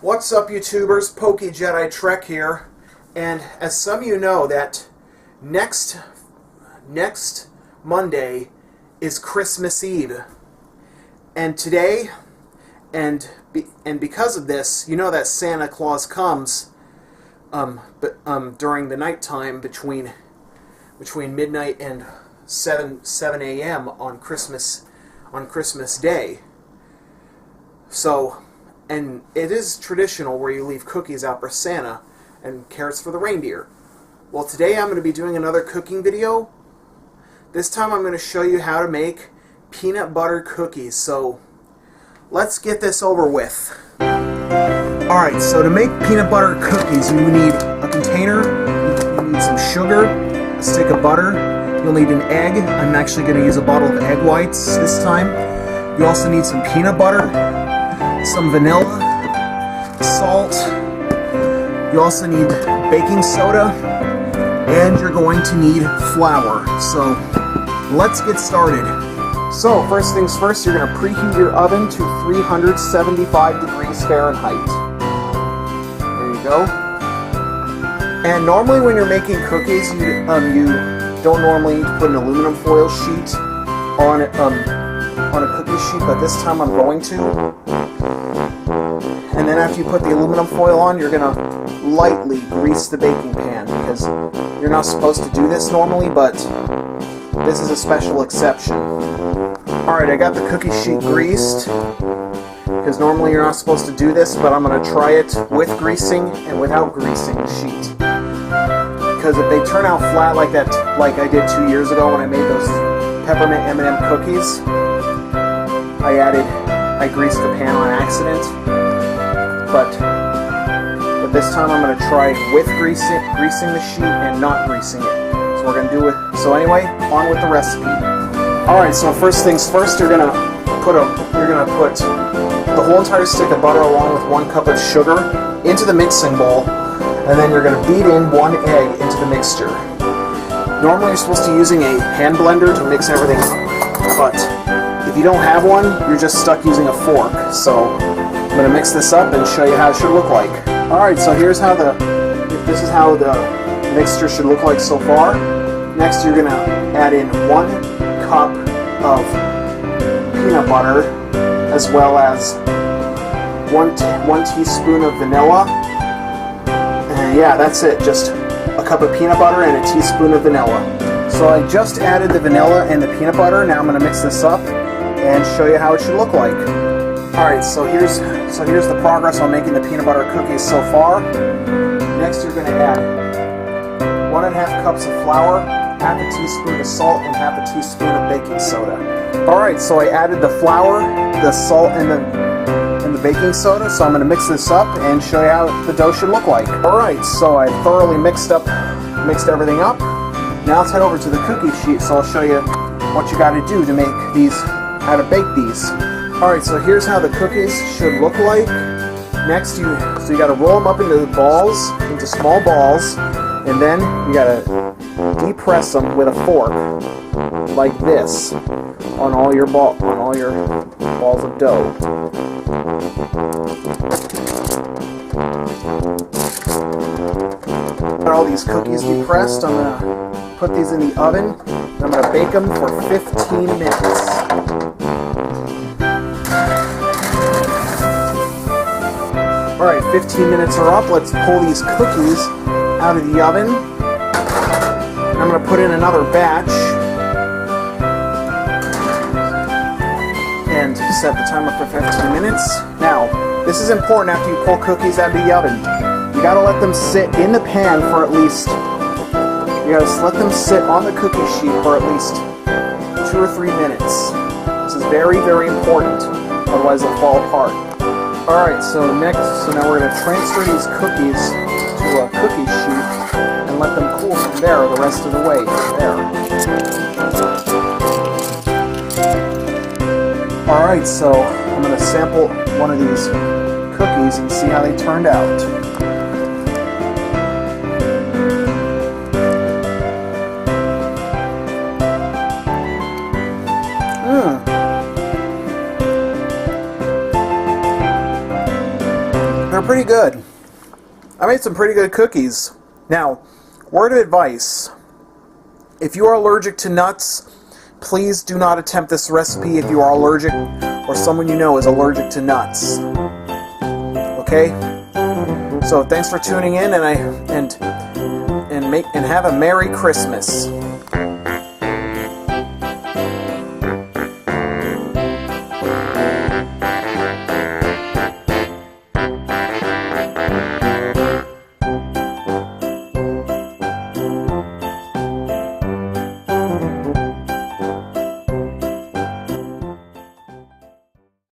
What's up, YouTubers? PokeJediTrek's here, and as some of you know, that next Monday is Christmas Eve, and today, and because of this, you know that Santa Claus comes, during the nighttime between midnight and 7 a.m. on Christmas Day. So. And it is traditional where you leave cookies out for Santa and carrots for the reindeer. Well, today I'm going to be doing another cooking video. This time I'm going to show you how to make peanut butter cookies. So let's get this over with. Alright, so to make peanut butter cookies, you need a container, you need some sugar, a stick of butter, you'll need an egg. I'm actually going to use a bottle of egg whites this time. You also need some peanut butter, some vanilla, salt, you also need baking soda, and you're going to need flour. So let's get started. So first things first, you're going to preheat your oven to 375 degrees Fahrenheit. There you go. And normally when you're making cookies, you don't normally put an aluminum foil sheet on a cookie sheet, but this time I'm going to. And then after you put the aluminum foil on, you're going to lightly grease the baking pan, because you're not supposed to do this normally, but this is a special exception. Alright, I got the cookie sheet greased, because normally you're not supposed to do this, but I'm going to try it with greasing and without greasing the sheet. Because if they turn out flat like that, like I did 2 years ago when I made those peppermint M&M cookies, I greased the pan on accident. But this time I'm going to try with greasing the sheet and not greasing it. So we're going to do it. So anyway, on with the recipe. Alright, so first things first, you're going to put the whole entire stick of butter along with 1 cup of sugar into the mixing bowl, and then you're going to beat in 1 egg into the mixture. Normally you're supposed to be using a hand blender to mix everything up, but if you don't have one, you're just stuck using a fork. So I'm going to mix this up and show you how it should look like. Alright, so this is how the mixture should look like so far. Next you're going to add in 1 cup of peanut butter, as well as 1 teaspoon of vanilla. And yeah, that's it, just a cup of peanut butter and a teaspoon of vanilla. So I just added the vanilla and the peanut butter. Now I'm going to mix this up and show you how it should look like. Alright, so here's the progress on making the peanut butter cookies so far. Next you're going to add 1½ cups of flour, half a teaspoon of salt, and half a teaspoon of baking soda. Alright, so I added the flour, the salt, and the baking soda, so I'm going to mix this up and show you how the dough should look like. Alright, so I thoroughly mixed everything up. Now let's head over to the cookie sheet, so I'll show you what you got to do to make these, how to bake these. Alright, so here's how the cookies should look like. Next, you got to roll them up into small balls, and then you got to depress them with a fork, like this, on all your balls of dough. Got all these cookies depressed. I'm going to put these in the oven, and I'm going to bake them for 15 minutes. Alright, 15 minutes are up. Let's pull these cookies out of the oven. I'm going to put in another batch and set the timer for 15 minutes. Now, this is important after you pull cookies out of the oven. You got to let them sit in the pan for at least, you got to let them sit on the cookie sheet for at least 2 or 3 minutes. This is very, very important, otherwise they'll fall apart. Alright, so now we're going to transfer these cookies to a cookie sheet and let them cool from there the rest of the way. There. Alright, so I'm going to sample one of these cookies and see how they turned out. were pretty good. I made some pretty good cookies. Now, word of advice. If you are allergic to nuts, please do not attempt this recipe if you are allergic or someone you know is allergic to nuts. Okay? So thanks for tuning in, and have a Merry Christmas.